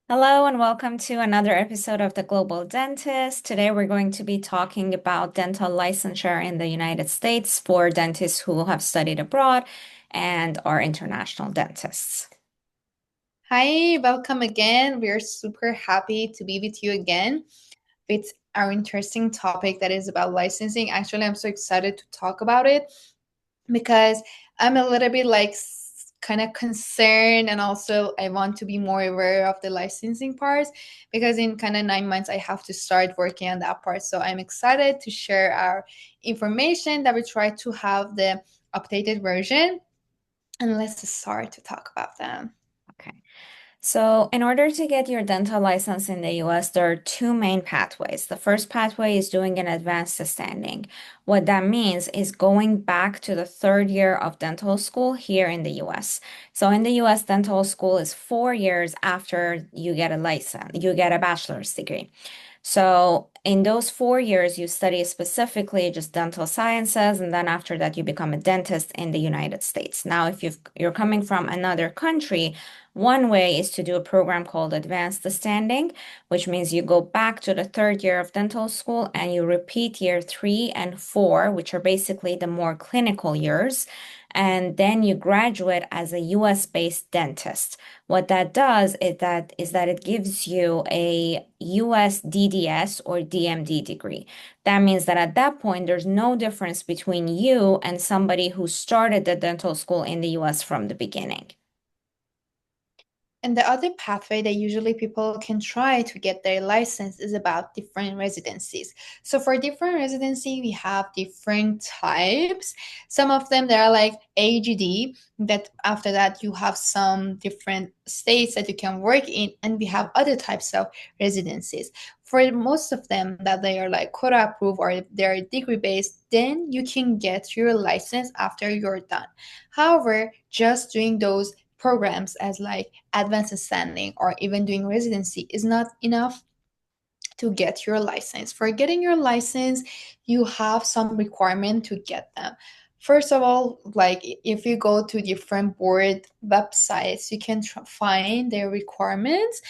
Hello and welcome to another episode of The Global Dentist. Today we're going to be talking about dental licensure in the United States for dentists who have studied abroad and are international dentists. Hi, welcome again. We are super happy to be with you again with our interesting topic that is about licensing. Actually, I'm so excited to talk about it because I'm a little bit like kind of concerned, and also I want to be more aware of the licensing parts because in kind of 9 months I have to start working on that part. So I'm excited to share our information that we try to have the updated version, and let's start to talk about them. Okay. So, in order to get your dental license in the US, there are two main pathways. The first pathway is doing an advanced standing. What that means is going back to the third year of dental school here in the US. So, in the US, dental school is 4 years after you get a license, you get a bachelor's degree. So in those 4 years, you study specifically just dental sciences, and then after that, you become a dentist in the United States. Now, if you're coming from another country, one way is to do a program called Advanced Standing, which means you go back to the third year of dental school and you repeat year 3 and 4, which are basically the more clinical years. And then you graduate as a US-based dentist. What that does is that it gives you a US DDS or DMD degree. That means that at that point, there's no difference between you and somebody who started the dental school in the US from the beginning. And the other pathway that usually people can try to get their license is about different residencies. So for different residency, we have different types. Some of them they are like AGD, that after that you have some different states that you can work in, and we have other types of residencies. For most of them that they are like quota approved or they're degree based, then you can get your license after you're done. However, just doing those programs as like advanced standing or even doing residency is not enough to get your license. For getting your license, you have some requirement to get them. First of all, like if you go to different board websites, you can find their requirements.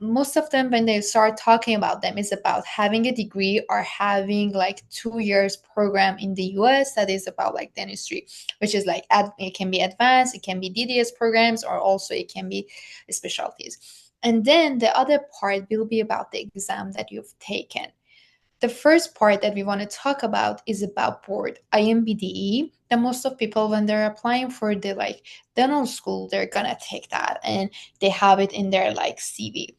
Most of them, when they start talking about them, is about having a degree or having like 2 years program in the US that is about like dentistry, which is like it can be advanced, it can be DDS programs, or also it can be specialties. And then the other part will be about the exam that you've taken. The first part that we want to talk about is about board IMBDE. That most of people when they're applying for the like dental school, they're gonna take that and they have it in their like CV.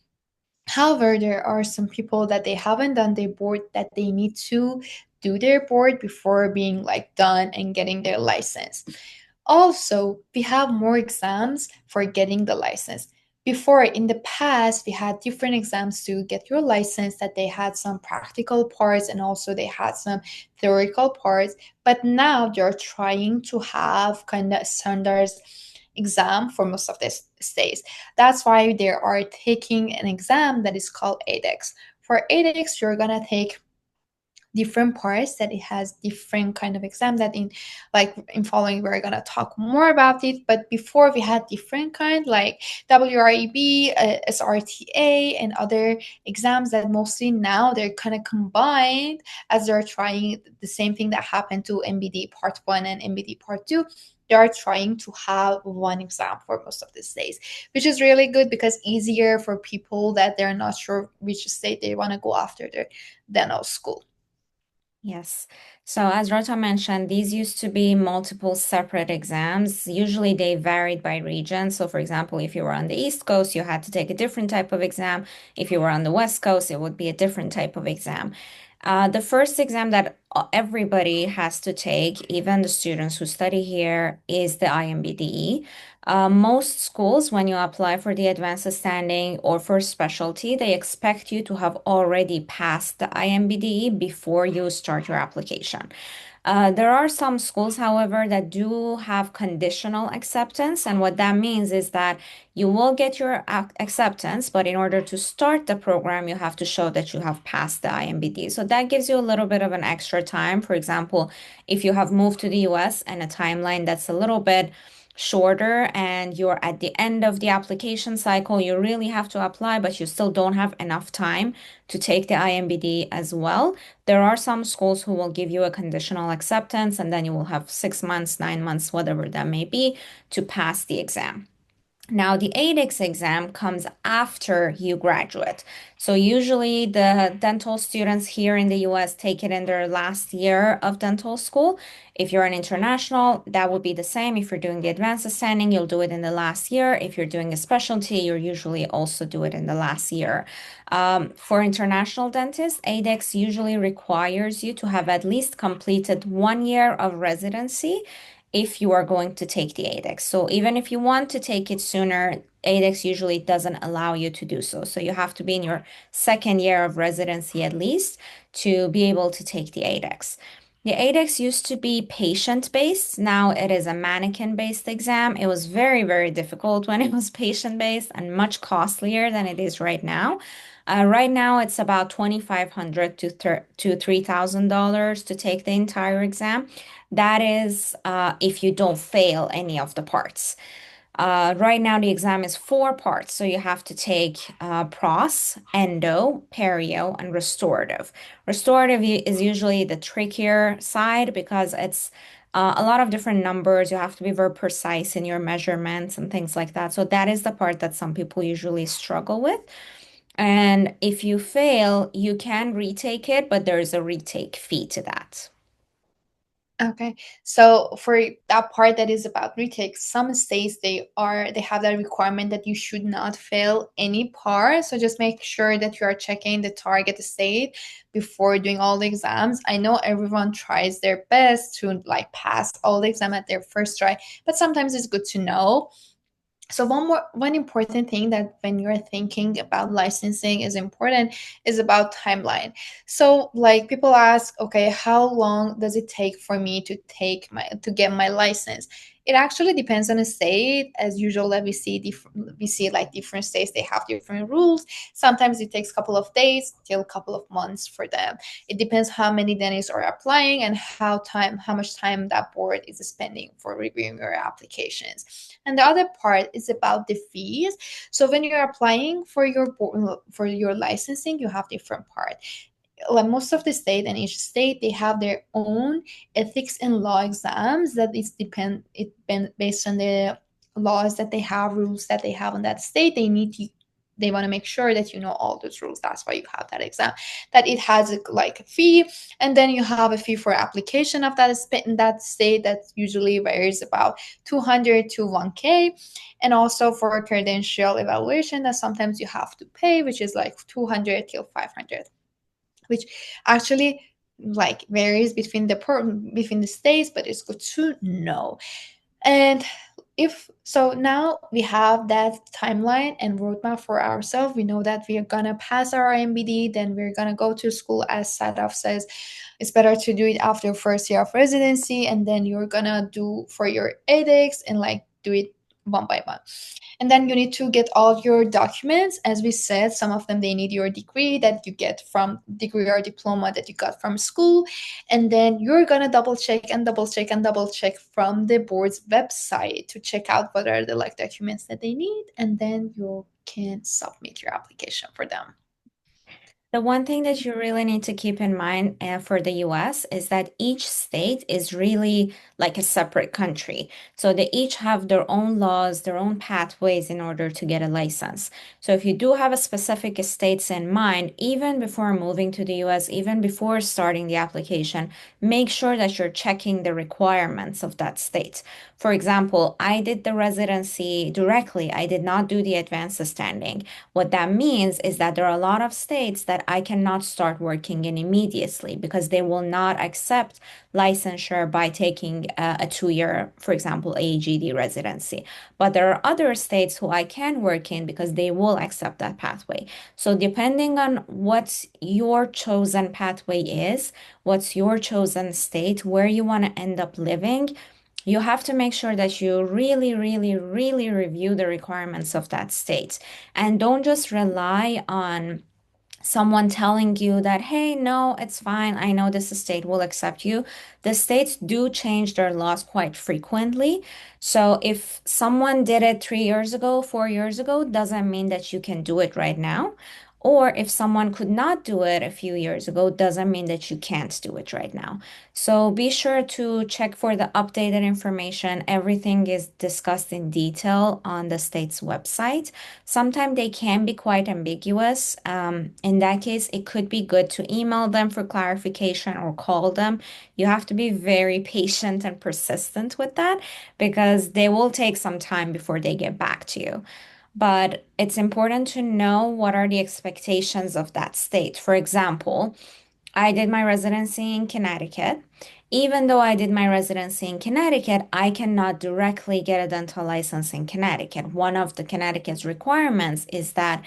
However, there are some people that they haven't done their board that they need to do their board before being like done and getting their license. Also, we have more exams for getting the license. Before, in the past, we had different exams to get your license that they had some practical parts and also they had some theoretical parts. But now they're trying to have kind of standards exam for most of the states. That's why they are taking an exam that is called ADEX. For ADEX, you're gonna take different parts that it has different kind of exam that in like in following we're gonna talk more about it, but before we had different kind like WREB, SRTA and other exams that mostly now they're kind of combined as they're trying the same thing that happened to MBD part 1 and MBD part 2. They are trying to have one exam for most of the states, which is really good because easier for people that they're not sure which state they want to go after their dental school. Yes. So as Rota mentioned, these used to be multiple separate exams. Usually they varied by region. So for example, if you were on the East Coast, you had to take a different type of exam. If you were on the West Coast, it would be a different type of exam. The first exam that everybody has to take, even the students who study here, is the IMBDE. Most schools, when you apply for the advanced standing or for specialty, they expect you to have already passed the IMBDE before you start your application. There are some schools, however, that do have conditional acceptance. And what that means is that you will get your acceptance, but in order to start the program, you have to show that you have passed the IMBD. So that gives you a little bit of an extra time. For example, if you have moved to the US and a timeline that's a little bit shorter and you're at the end of the application cycle, you really have to apply, but you still don't have enough time to take the IMBD as well. There are some schools who will give you a conditional acceptance, and then you will have 6 months, 9 months, whatever that may be, to pass the exam. Now, the ADEX exam comes after you graduate. So, usually, the dental students here in the US take it in their last year of dental school. If you're an international, that would be the same. If you're doing the advanced standing, you'll do it in the last year. If you're doing a specialty, you'll usually also do it in the last year. For international dentists, ADEX usually requires you to have at least completed 1 year of residency if you are going to take the ADEX. So even if you want to take it sooner, ADEX usually doesn't allow you to do so. So you have to be in your second year of residency at least to be able to take the ADEX. The ADEX used to be patient-based. Now it is a mannequin-based exam. It was very, very difficult when it was patient-based and much costlier than it is right now. Right now, it's about $2,500 to $3,000 to take the entire exam. That is if you don't fail any of the parts. Right now, the exam is 4 parts. So you have to take pros, endo, perio, and restorative. Restorative is usually the trickier side because it's a lot of different numbers. You have to be very precise in your measurements and things like that. So that is the part that some people usually struggle with. And if you fail, you can retake it, but there's a retake fee to that. Okay, so for that part that is about retakes, some states they have that requirement that you should not fail any part. So just make sure that you are checking the target state before doing all the exams. I know everyone tries their best to like pass all the exam at their first try, but sometimes it's good to know. So one important thing that when you're thinking about licensing is important is about timeline. So like people ask, okay, how long does it take for me to get my license? It actually depends on the state. As usual, that we see like different states they have different rules. Sometimes it takes a couple of days till a couple of months for them. It depends how many dentists are applying and how much time that board is spending for reviewing your applications. And the other part is about the fees. So when you're applying for for your licensing, you have different part. Like most of the state and each state, they have their own ethics and law exams that is depend it based on the laws that they have, rules that they have on that state. They want to make sure that you know all those rules. That's why you have that exam. That it has like a fee, and then you have a fee for application of in that state that usually varies about 200 to 1K, and also for a credential evaluation that sometimes you have to pay, which is like 200 till 500, which actually like varies between the states, but it's good to know. And if so, now we have that timeline and roadmap for ourselves. We know that we are gonna pass our MBD, then we're gonna go to school. As Sadaf says, it's better to do it after first year of residency, and then you're gonna do for your edX and like do it one by one. And then you need to get all your documents. As we said, some of them they need your degree that you get from degree or diploma that you got from school. And then you're gonna double check and double check and double check from the board's website to check out what are the like documents that they need. And then you can submit your application for them. The one thing that you really need to keep in mind for the US is that each state is really like a separate country. So they each have their own laws, their own pathways in order to get a license. So if you do have a specific states in mind, even before moving to the US, even before starting the application, make sure that you're checking the requirements of that state. For example, I did the residency directly. I did not do the advanced standing. What that means is that there are a lot of states that I cannot start working in immediately because they will not accept licensure by taking a 2 year, for example, AGD residency. But there are other states who I can work in because they will accept that pathway. So depending on what your chosen pathway is, what's your chosen state, where you want to end up living, you have to make sure that you really, really, really review the requirements of that state and don't just rely on someone telling you that, hey, no, it's fine. I know this state will accept you. The states do change their laws quite frequently. So if someone did it 3 years ago, 4 years ago, doesn't mean that you can do it right now. Or if someone could not do it a few years ago, doesn't mean that you can't do it right now. So be sure to check for the updated information. Everything is discussed in detail on the state's website. Sometimes they can be quite ambiguous. In that case, it could be good to email them for clarification or call them. You have to be very patient and persistent with that because they will take some time before they get back to you. But it's important to know what are the expectations of that state. For example, I did my residency in Connecticut. Even though I did my residency in Connecticut, I cannot directly get a dental license in Connecticut. One of the Connecticut's requirements is that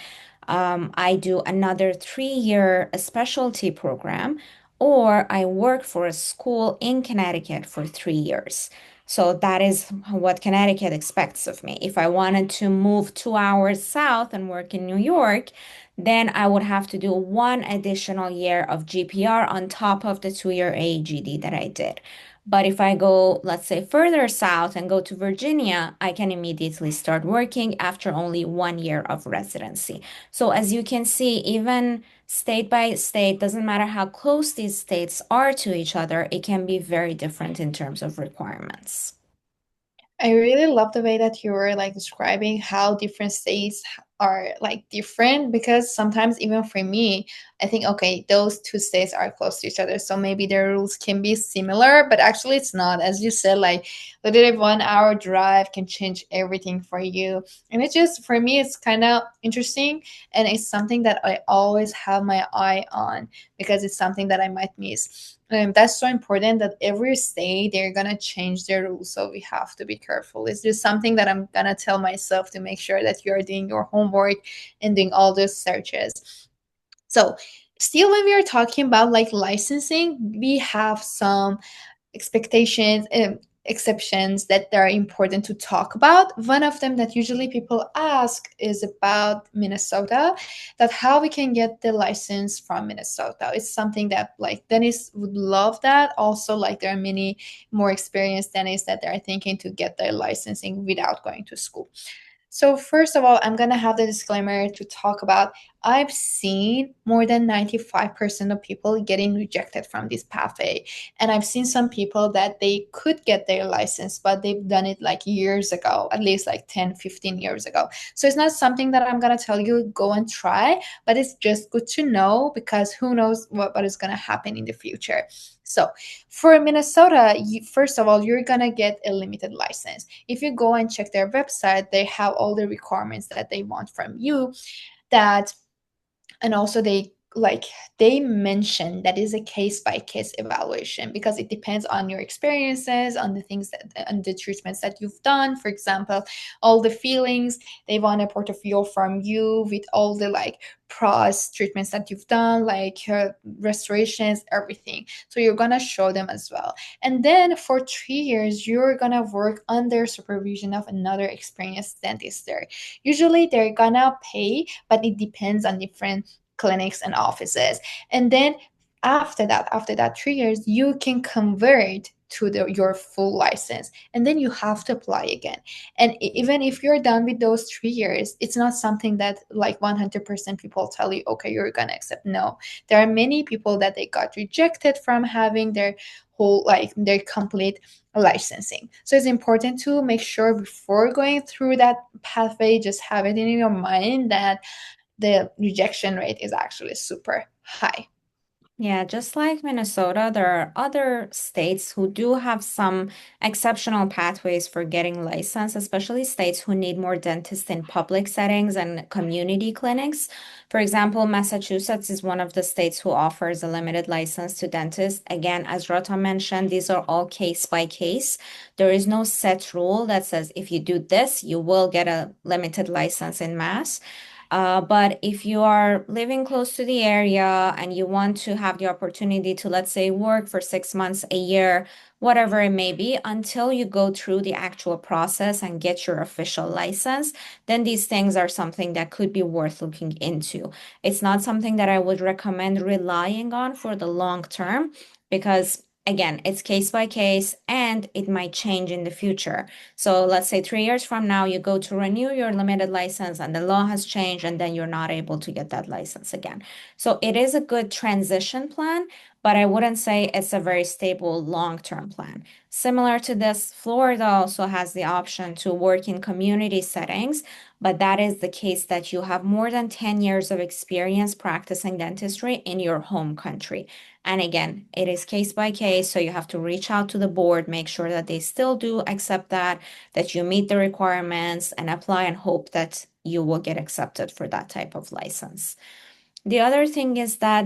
I do another 3 year specialty program, or I work for a school in Connecticut for 3 years. So that is what Connecticut expects of me. If I wanted to move 2 hours south and work in New York, then I would have to do one additional year of GPR on top of the 2 year AEGD that I did. But if I go, let's say, further south and go to Virginia, I can immediately start working after only 1 year of residency. So as you can see, even state by state, doesn't matter how close these states are to each other, it can be very different in terms of requirements. I really love the way that you were like describing how different states are like different because sometimes even for me, I think okay, those two states are close to each other, so maybe their rules can be similar, but actually it's not. As you said, like literally 1 hour drive can change everything for you. And it's just for me it's kind of interesting and it's something that I always have my eye on because it's something that I might miss. That's so important that every state they're gonna change their rules, so we have to be careful. It's just something that I'm gonna tell myself to make sure that you're doing your homework and doing all those searches. So, still, when we are talking about like licensing, we have some expectations and exceptions that are important to talk about. One of them that usually people ask is about Minnesota, that how we can get the license from Minnesota. It's something that like Dennis would love that. Also, like there are many more experienced dentists that are thinking to get their licensing without going to school. So, first of all, I'm going to have the disclaimer to talk about I've seen more than 95% of people getting rejected from this pathway. And I've seen some people that they could get their license, but they've done it like years ago, at least like 10, 15 years ago. So, it's not something that I'm going to tell you go and try, but it's just good to know because who knows what is going to happen in the future. So, for Minnesota, first of all, you're gonna get a limited license. If you go and check their website, they have all the requirements that they want from you. That and also they mention that is a case by case evaluation because it depends on your experiences, on the things that and the treatments that you've done. For example, all the feelings, they want a portfolio from you with all the like pros treatments that you've done, like restorations, everything. So you're gonna show them as well. And then for 3 years you're gonna work under supervision of another experienced dentist there. Usually they're gonna pay, but it depends on different clinics and offices. And then after that 3 years, you can convert to your full license and then you have to apply again. And even if you're done with those 3 years, it's not something that like 100% people tell you, okay, you're gonna accept. No, there are many people that they got rejected from having their whole like their complete licensing. So it's important to make sure before going through that pathway, just have it in your mind that the rejection rate is actually super high. Yeah, just like Minnesota, there are other states who do have some exceptional pathways for getting licensed, especially states who need more dentists in public settings and community clinics. For example, Massachusetts is one of the states who offers a limited license to dentists. Again, as Rota mentioned, these are all case by case. There is no set rule that says if you do this, you will get a limited license in Mass. But if you are living close to the area and you want to have the opportunity to, let's say, work for 6 months, a year, whatever it may be, until you go through the actual process and get your official license, then these things are something that could be worth looking into. It's not something that I would recommend relying on for the long term because, again, it's case by case and it might change in the future. So let's say 3 years from now, you go to renew your limited license and the law has changed, and then you're not able to get that license again. So it is a good transition plan, but I wouldn't say it's a very stable long-term plan. Similar to this, Florida also has the option to work in community settings, but that is the case that you have more than 10 years of experience practicing dentistry in your home country. And again, it is case by case, so you have to reach out to the board, make sure that they still do accept that you meet the requirements and apply and hope that you will get accepted for that type of license. The other thing is that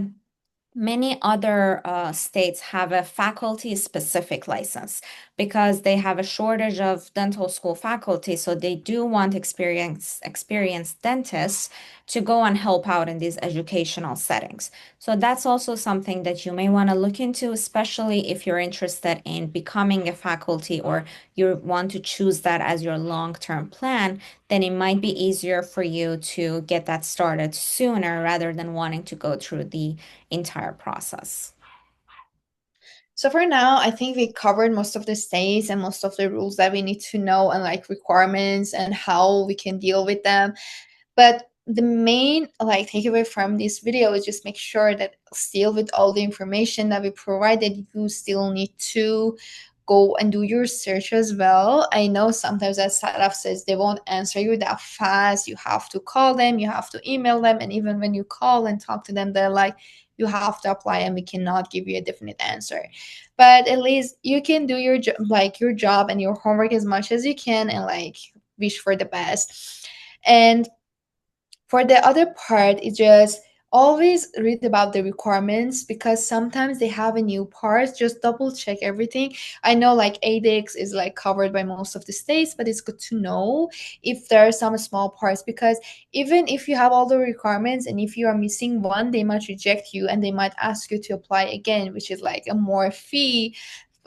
many other states have a faculty specific license because they have a shortage of dental school faculty. So they do want experienced dentists to go and help out in these educational settings. So that's also something that you may want to look into, especially if you're interested in becoming a faculty or you want to choose that as your long-term plan, then it might be easier for you to get that started sooner rather than wanting to go through the entire process. So for now, I think we covered most of the states and most of the rules that we need to know and like requirements and how we can deal with them. But the main like takeaway from this video is just make sure that still with all the information that we provided, you still need to go and do your search as well. I know sometimes that startup says they won't answer you that fast. You have to call them, you have to email them, and even when you call and talk to them, they're like, you have to apply and we cannot give you a definite answer. But at least you can do your like your job and your homework as much as you can and like wish for the best. And for the other part, it's just always read about the requirements because sometimes they have a new part. Just double check everything. I know like ADEX is like covered by most of the states, but it's good to know if there are some small parts because even if you have all the requirements and if you are missing one, they might reject you and they might ask you to apply again, which is like a more fee.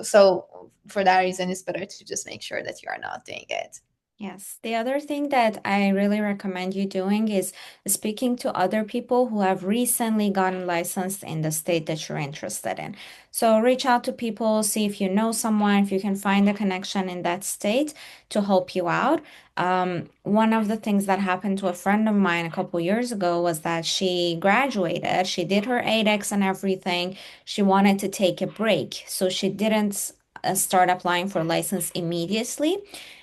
So for that reason, it's better to just make sure that you are not doing it. Yes, the other thing that I really recommend you doing is speaking to other people who have recently gotten licensed in the state that you're interested in. So reach out to people, see if you know someone, if you can find a connection in that state to help you out. One of the things that happened to a friend of mine a couple years ago was that she graduated, she did her 8X and everything. She wanted to take a break, so she didn't start applying for license immediately.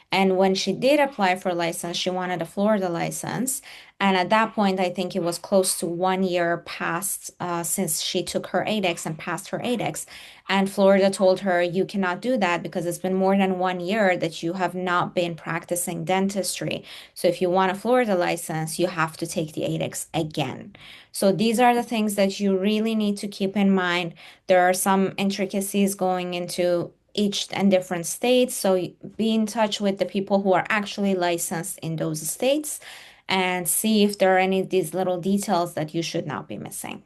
And when she did apply for a license, she wanted a Florida license. And at that point, I think it was close to 1 year past since she took her 8X and passed her 8X. And Florida told her, you cannot do that because it's been more than 1 year that you have not been practicing dentistry. So if you want a Florida license, you have to take the 8X again. So these are the things that you really need to keep in mind. There are some intricacies going into each and different states. So be in touch with the people who are actually licensed in those states and see if there are any of these little details that you should not be missing.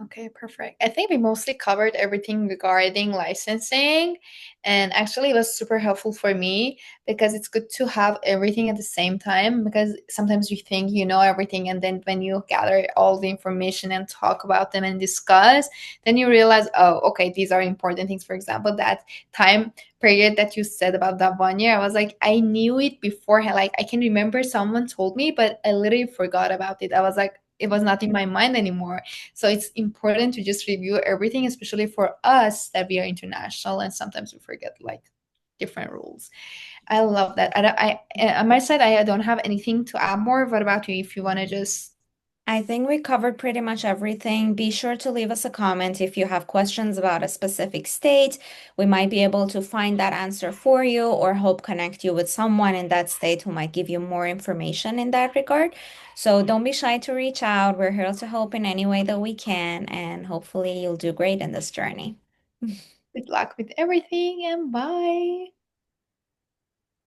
Okay, perfect. I think we mostly covered everything regarding licensing, and actually it was super helpful for me because it's good to have everything at the same time because sometimes you think you know everything and then when you gather all the information and talk about them and discuss, then you realize, oh, okay, these are important things. For example, that time period that you said about that 1 year, I was like, I knew it beforehand. Like I can remember someone told me, but I literally forgot about it. I was like, it was not in my mind anymore. So it's important to just review everything, especially for us that we are international and sometimes we forget like different rules. I love that. On my side, I don't have anything to add more. What about you? If you want to just I think we covered pretty much everything. Be sure to leave us a comment if you have questions about a specific state. We might be able to find that answer for you or help connect you with someone in that state who might give you more information in that regard. So don't be shy to reach out. We're here to help in any way that we can, and hopefully you'll do great in this journey. good luck with everything and bye.